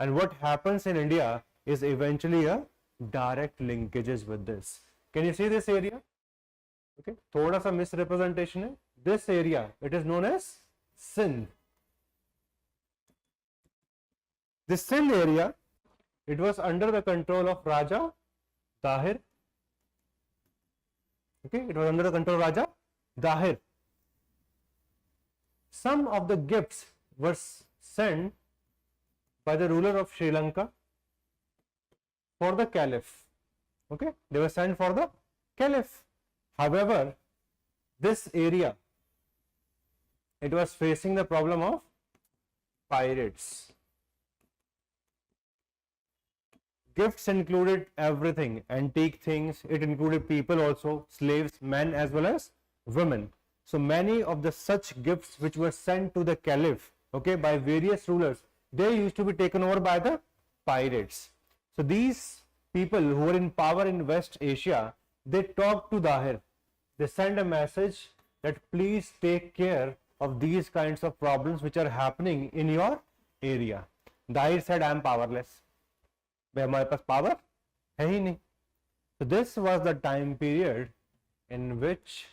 and what happens in India is eventually a direct linkages with this. Can you see this area? Okay, थोड़ा सा misrepresentation है. This area, it is known as Sindh. This Sindh area, it was under the control of Raja Dahir. Okay, it was under the control of Raja Dahir. Some of the gifts were sent by the ruler of Sri Lanka for the caliph. Okay, they were sent for the caliph. However, this area, it was facing the problem of pirates. Gifts included everything, antique things, it included people also, slaves, men as well as women. So many of the such gifts which were sent to the caliph, okay, by various rulers, they used to be taken over by the pirates. So these people who were in power in West Asia, they talked to Dahir. They sent a message that please take care of these kinds of problems which are happening in your area. Dahir said, I am powerless. हमारे पास power है ही नहीं. So this was the time period in which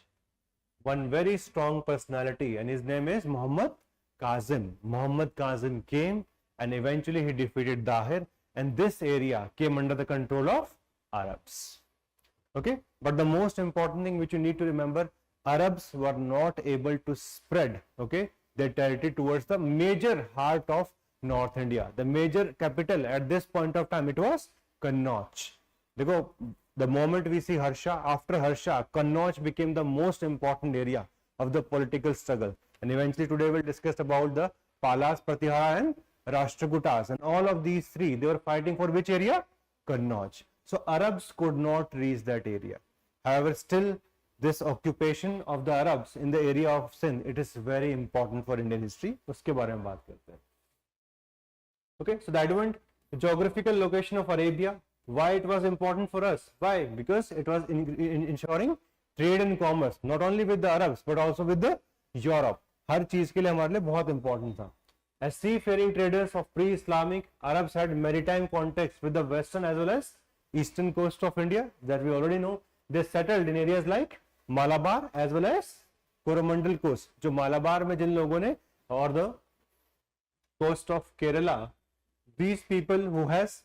one very strong personality, and his name is Muhammad Kazim. Muhammad Kazim came and eventually he defeated Dahir, and this area came under the control of Arabs. Okay, but the most important thing which you need to remember, Arabs were not able to spread, okay, their territory towards the major heart of North India. The major capital at this point of time, it was Kannauj. Dekho, the moment we see Harsha, after Harsha, Kannauj became the most important area of the political struggle. And eventually today we'll discuss about the Palas, Pratihara and Rashtrakutas. And all of these three, they were fighting for which area? Kannauj. So Arabs could not reach that area. However, still this occupation of the Arabs in the area of Sindh, it is very important for Indian history. Uske बारे में बात करते हैं. Okay, so the advent, the geographical location of Arabia, why it was important for us? Why? Because it was ensuring trade and commerce, not only with the Arabs but also with the Europe. हर चीज के लिए हमारे लिए बहुत important था. As seafaring traders of pre-Islamic, Arabs had maritime contacts with the western as well as eastern coast of India, that we already know. They settled in areas like Malabar as well as Coromandel coast. जो Malabar में जिन लोगों ने, और the coast of Kerala, these people who has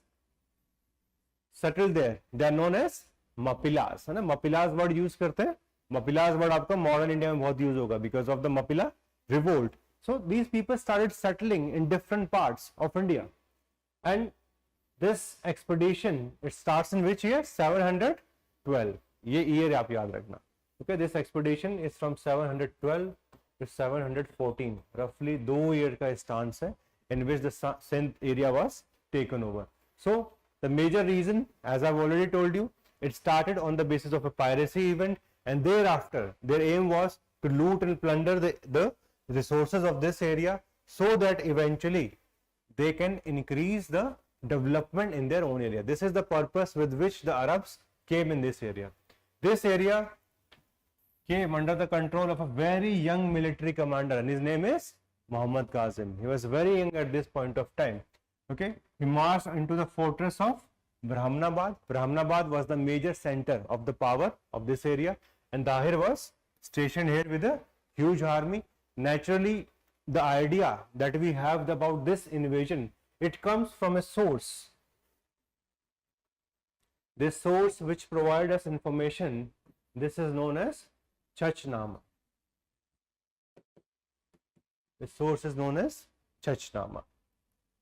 settled there, they are known as Mapilas. है ना, Mapilas word use करते हैं. Mapilas word आपका modern India में बहुत use होगा because of the Mapila revolt. So these people started settling in different parts of India, and this expedition, it starts in which year? 712. ये year आप याद रखना. Okay, this expedition is from 712 to 714. Roughly 2 year का stance है in which the Sindh area was taken over. So the major reason, as I've already told you, it started on the basis of a piracy event, and thereafter their aim was to loot and plunder the resources of this area so that eventually they can increase the development in their own area. This is the purpose with which the Arabs came in this area. This area came under the control of a very young military commander, and his name is Muhammad Kazim. He was very young at this point of time. Okay, he marched into the fortress of Brahmanabad. Brahmanabad was the major center of the power of this area, and Dahir was stationed here with a huge army. Naturally, the idea that we have about this invasion, it comes from a source. This source which provides us information, this is known as Chachnama. The source is known as Chachnama.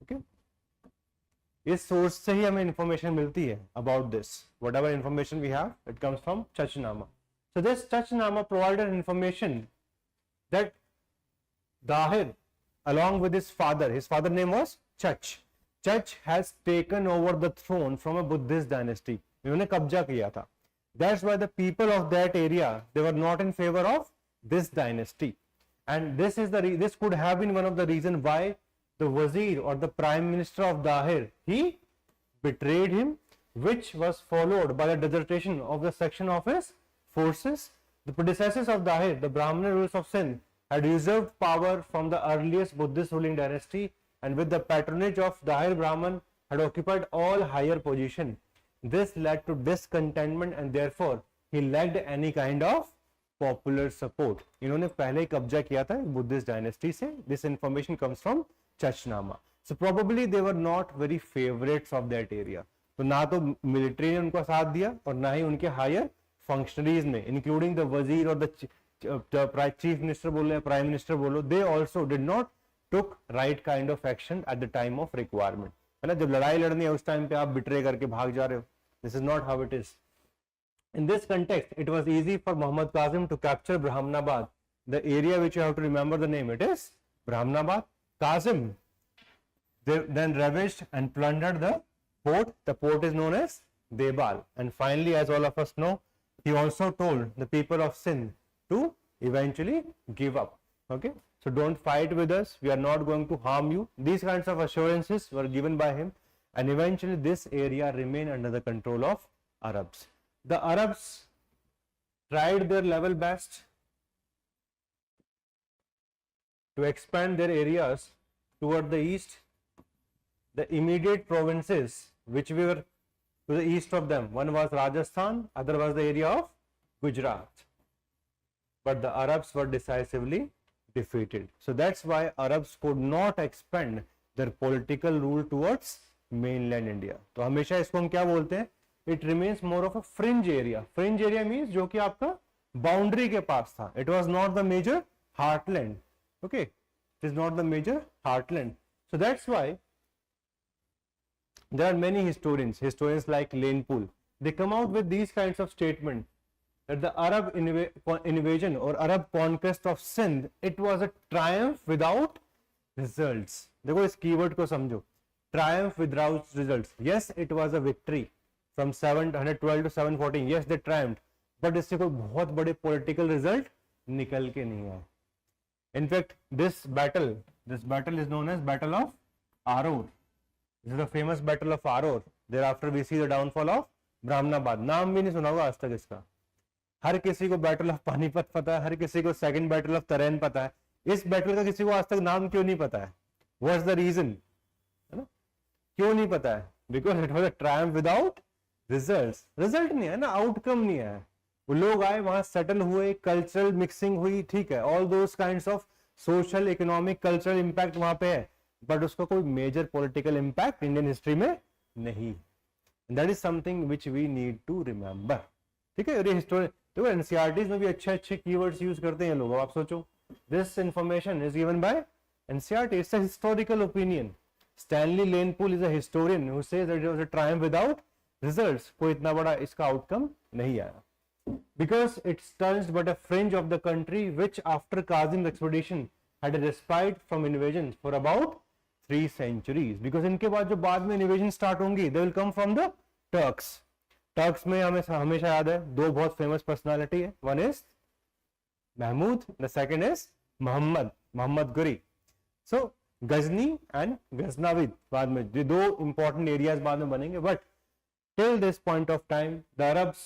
Okay, इस source से ही हमें information मिलती है about this. Whatever information we have, it comes from Chachnama. So this Chachnama provided information that Dahir, along with his father name was Chach. Chach has taken over the throne from a Buddhist dynasty. इन्होंने कब्जा किया था. That's why the people of that area, they were not in favor of this dynasty. And this could have been one of the reasons why the Wazir or the Prime Minister of Dahir, he betrayed him, which was followed by the desertion of the section of his forces. The predecessors of Dahir, the Brahmin rulers of Sindh, had usurped power from the earliest Buddhist ruling dynasty, and with the patronage of Dahir Brahman had occupied all higher position. This led to discontentment and therefore he lacked any kind of popular support. इन्होंने पहले ही कब्जा किया था Buddhist dynasty से. This information comes from Chachnama. So probably they were not very favorites of that area. तो ना तो military ने उनको साथ दिया और ना ही उनके हायर फंक्शनरीज ने, इंक्लूडिंग द वजीर और द चीफ मिनिस्टर बोलो या प्राइम मिनिस्टर बोलो, they also did not took right kind of action at the time of requirement. है ना, जब लड़ाई लड़नी है उस टाइम पे आप बिट्रे करके भाग जा रहे हो. This is not how it is. In this context, it was easy for Muhammad Qasim to capture Brahmanabad. The area which you have to remember the name, it is Brahmanabad. Qasim then ravaged and plundered the port. The port is known as Debal. And finally, as all of us know, he also told the people of Sindh to eventually give up. Okay, so don't fight with us. We are not going to harm you. These kinds of assurances were given by him, and eventually this area remained under the control of Arabs. The Arabs tried their level best to expand their areas toward the east. The immediate provinces which were to the east of them, one was Rajasthan, other was the area of Gujarat. But the Arabs were decisively defeated. So that's why Arabs could not expand their political rule towards mainland India. तो हमेशा इसको हम क्या बोलते हैं? It remains more of a fringe area. Fringe area means जो कि आपका boundary के पास था. It was not the major heartland. Okay, it is not the major heartland. So that's why there are many historians like Lane Poole. They come out with these kinds of statements that the Arab invasion or Arab conquest of Sindh, it was a triumph without results. देखो इस keyword को समझो. Triumph without results. Yes, it was a victory. From 712 to 714, yes, they triumphed, but इससे कोई बहुत बड़े political result निकल के नहीं आए. In fact, this battle is known as Battle of Aror. This is the famous Battle of Aror. Thereafter, we see the downfall of Brahmanabad. नाम भी नहीं सुना होगा आज तक इसका. हर किसी को Battle of पानीपत पता है, हर किसी को Second Battle of तरेन पता है. इस battle का किसी को आज तक नाम क्यों नहीं पता है? What's the reason? है ना? क्यों नहीं पता है? Because it was a triumph without result नहीं है ना, आउटकम नहीं है. वो लोग आए, वहां सेटल हुए, कल्चरल मिक्सिंग हुई, ठीक है, all those kinds of social economic cultural impact वहां पे है, बट उसका कोई major political impact Indian history में नहीं. That is something which we need to remember. ठीक है, ये हिस्टोरी देखो एनसीईआरटीज में भी अच्छे कीवर्ड्स यूज करते हैं लोग. आप सोचो, this information is given by NCERT. It's a historical opinion. Stanley lane pool is a historian who says that it was a Triumph without results. कोई इतना बड़ा इसका आउटकम नहीं आया. Because it's touched but a fringe of the country which after Kazim's expedition had a respite from invasions for about 3 centuries. Because इनके बाद जो बाद में invasion start होंगी, they will come from the Turks. Turks में हमें हमेशा याद है दो बहुत famous personality है. One is Mahmud, the second is Muhammad Ghori. So Ghazni and Ghaznavid बाद में ये दो important areas बाद में बनेंगे. But till this point of time, the Arabs,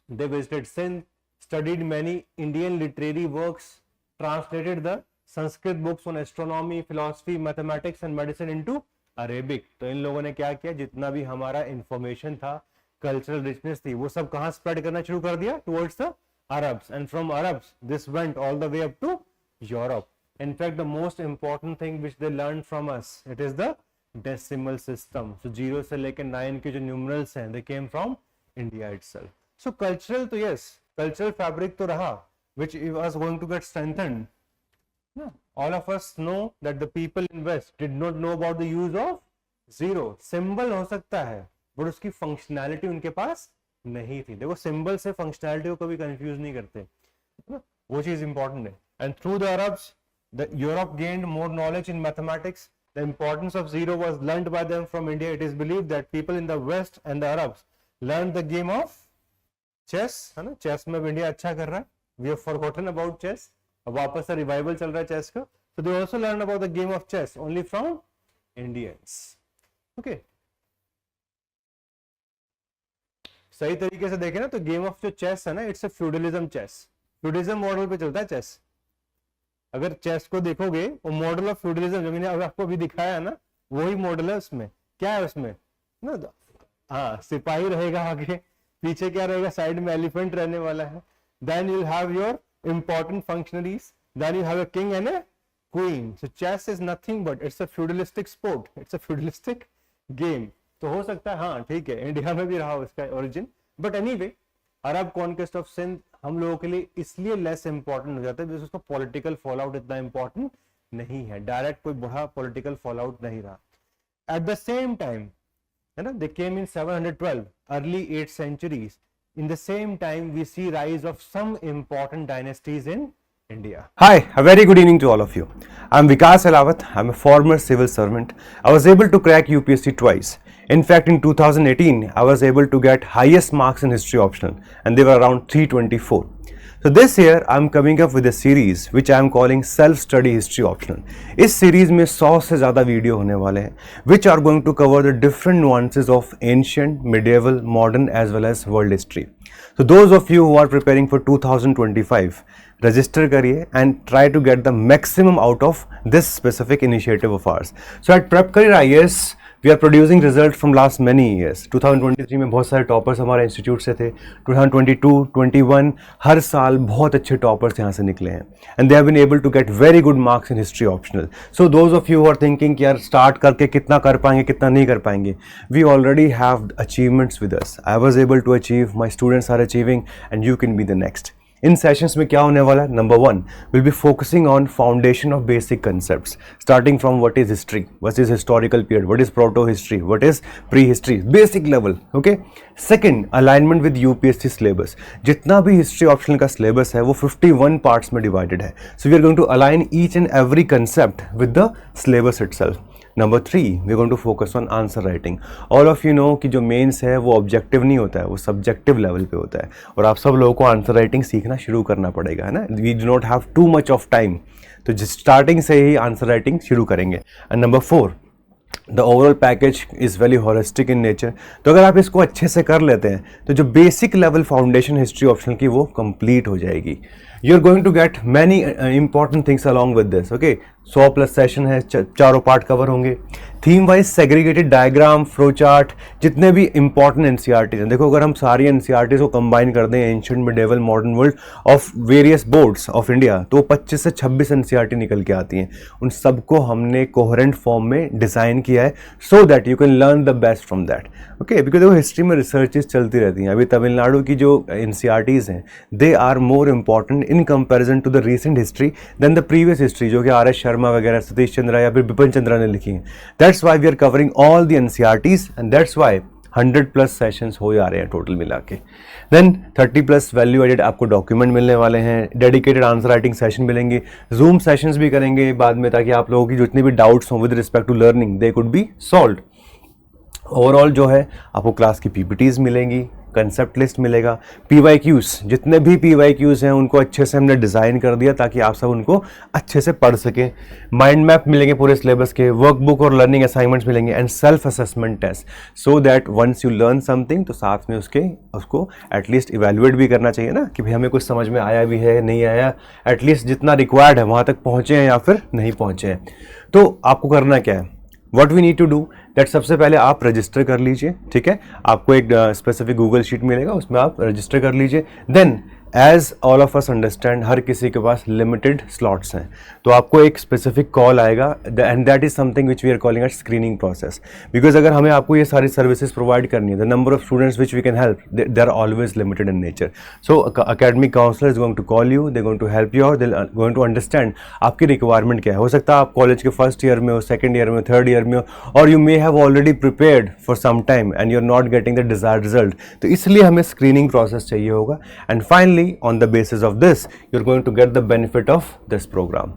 they visited Sindh, studied many Indian literary works, translated the Sanskrit books on astronomy, philosophy, mathematics and medicine into Arabic. तो इन लोगों ने क्या किया, जितना भी हमारा information था, cultural richness थी, वो सब कहाँ spread करना शुरू कर दिया? Towards the Arabs. And from Arabs, this went all the way up to Europe. In fact, the most important thing which they learned from us, it is the decimal system. So 0 से लेकर 9 के जो numerals हैं, they came from India itself. So cultural तो yes, cultural fabric तो रहा, which was going to get strengthened. Yeah. All of us know that the people in West did not know about the use of 0. Symbol हो सकता है, but उसकी functionality उनके पास नहीं थी. देखो symbol से functionality को कभी confuse नहीं करते, वो चीज important है. And through the Arabs, the Europe gained more knowledge in mathematics. The importance of 0 was learned by them from India. It is believed that people in the West and the Arabs learned the game of chess. है ना, chess में India अच्छा कर रहा है. We have forgotten about chess. अब वापस से रिवाइवल चल रहा है chess का. So they also learned about the game of chess only from Indians. Okay. सही तरीके से देखें ना तो गेम ऑफ जो चेस है ना, it's a feudalism chess. Feudalism model पे चलता है चेस. अगर चेस को देखोगे वो मॉडल ऑफ फ्यूडलिज्म जो मैंने आपको अभी दिखाया है ना, वही मॉडल है उसमें। क्या है उसमें ना, हाँ सिपाही रहेगा आगे, पीछे क्या रहेगा, साइड में एलिफेंट रहने वाला है। Then you will have your important functionaries, then you have a king and a queen. So chess is nothing but it's a feudalistic sport, it's a feudalistic game. तो हो सकता है हाँ ठीक है इंडिया में भी रहा उसका origin, but anyway Arab conquest of Sindh हम लोगों के लिए इसलिए लेस इंपॉर्टेंट हो जाता है बिकॉज उसका पॉलिटिकल फॉल आउट इतना इंपॉर्टेंट नहीं है, डायरेक्ट कोई बड़ा पॉलिटिकल फॉल आउट नहीं रहा। एट द सेम टाइम है ना, दे केम इन 712 early 8th centuries. In the same time we see rise of some important dynasties in India. Hi, a very good evening to all of you. I'm Vikas Elawat. I'm a former civil servant. I was able to crack UPSC twice. In fact, in 2018, I was able to get highest marks in history optional, and they were around 324. So this year, I'm coming up with a series which I am calling Self-Study History Optional. इस series में 100 से ज़्यादा video होने वाले हैं, which are going to cover the different nuances of ancient, medieval, modern as well as world history. So those of you who are preparing for 2025, register करिए and try to get the maximum out of this specific initiative of ours. So at Prep Career IAS, we are producing results from last many years. 2023 में बहुत सारे toppers हमारे institute से थे, 2022, 21 हर साल बहुत अच्छे टॉपर्स यहाँ से निकले हैं, and they have been able to get very good marks in history optional. So those of you who are thinking कि यार start करके कितना कर पाएंगे कितना नहीं कर पाएंगे, we already have achievements with us. I was able to achieve, my students are achieving, and you can be the next. In sessions में क्या होने वाला है, number 1 will be focusing on foundation of basic concepts starting from what is history, what is historical period, what is proto history, what is pre history, basic level. Okay, second alignment with UPSC syllabus. जितना भी history optional का syllabus है वो 51 parts में divided है, so we are going to align each and every concept with the syllabus itself. Number 3 we are going to focus on answer writing. All of you know कि जो mains है वो objective नहीं होता है, वो सब्जेक्टिव लेवल पे होता है, और आप सब लोगों को आंसर राइटिंग सीखना शुरू करना पड़ेगा, है ना। We do not have too much of time, तो स्टार्टिंग से ही आंसर राइटिंग शुरू करेंगे। And number 4 the overall package is very holistic in nature. तो अगर आप इसको अच्छे से कर लेते हैं तो जो basic level foundation history optional की वो कंप्लीट हो जाएगी। You are going to get many important things along with this. Okay, 100+ session है, चारों पार्ट कवर होंगे। Theme wise segregated diagram, flow chart, जितने भी इंपॉर्टेंट एनसीईआरटी हैं, देखो अगर हम सारी एनसीईआरटी को कंबाइन कर दें ancient, medieval, modern world of various boards of India, तो 25 से 26 एनसीईआरटी निकल के आती हैं। उन सबको हमने कोहेरेंट फॉर्म में डिज़ाइन किया है so that you can learn the best from that. Okay, because देखो हिस्ट्री में रिसर्चेस चलती रहती हैं। अभी तमिलनाडु की जो एनसीईआरटीज़ हैं they are more important in comparison to the recent history than the previous history जो कि आर एस शर्मा वगैरह, सतीश चंद्रा या फिर बिपिन चंद्रा ने लिखी हैं। That's why we are covering all the NCERTs and that's why 100+ sessions हो जा रहे हैं टोटल मिला के। देन 30+ वैल्यू एडेड आपको डॉक्यूमेंट मिलने वाले हैं, डेडिकेटेड आंसर राइटिंग सेशन मिलेंगे, जूम सेशंस भी करेंगे बाद में, ताकि आप लोगों की जितनी भी डाउट्स हों with respect to learning they could be solved. Overall जो है आपको क्लास की पीपीटीज मिलेंगी, कंसेप्ट लिस्ट मिलेगा, पीवाईक्यूज, जितने भी पीवाईक्यूज हैं उनको अच्छे से हमने डिज़ाइन कर दिया ताकि आप सब उनको अच्छे से पढ़ सकें। माइंड मैप मिलेंगे पूरे सिलेबस के, वर्कबुक और लर्निंग असाइनमेंट्स मिलेंगे, and self assessment test, so that once you learn something तो साथ में उसको एटलीस्ट इवेल्युएट भी करना चाहिए ना कि भाई हमें कुछ समझ में आया भी है नहीं आया, एटलीस्ट जितना रिक्वायर्ड है वहाँ तक पहुँचे हैं या फिर नहीं पहुँचे हैं। तो आपको करना क्या है, What we need to do that सबसे पहले आप रजिस्टर कर लीजिए, ठीक है। आपको एक स्पेसिफिक गूगल शीट मिलेगा, उसमें आप रजिस्टर कर लीजिए। Then as all of us understand हर किसी के पास लिमिटेड स्लॉट्स हैं, तो आपको एक स्पेसिफिक कॉल आएगा and that is something which we are calling at screening process. Because अगर हमें आपको ये सारी सर्विसेज प्रोवाइड करनी है, the number of students which we can help they are always limited in nature. So academic counsellor is going to call you, they going to help you और दे going to understand आपकी requirement क्या है। हो सकता है आप college के first year में हो, सेकेंड ईयर में हो, थर्ड ईयर में हो, और you may have already prepared for some time and you are not getting the desired result, तो इसलिए हमें स्क्रीनिंग प्रोसेस चाहिए होगा। And finally on the basis of this, you're going to get the benefit of this program.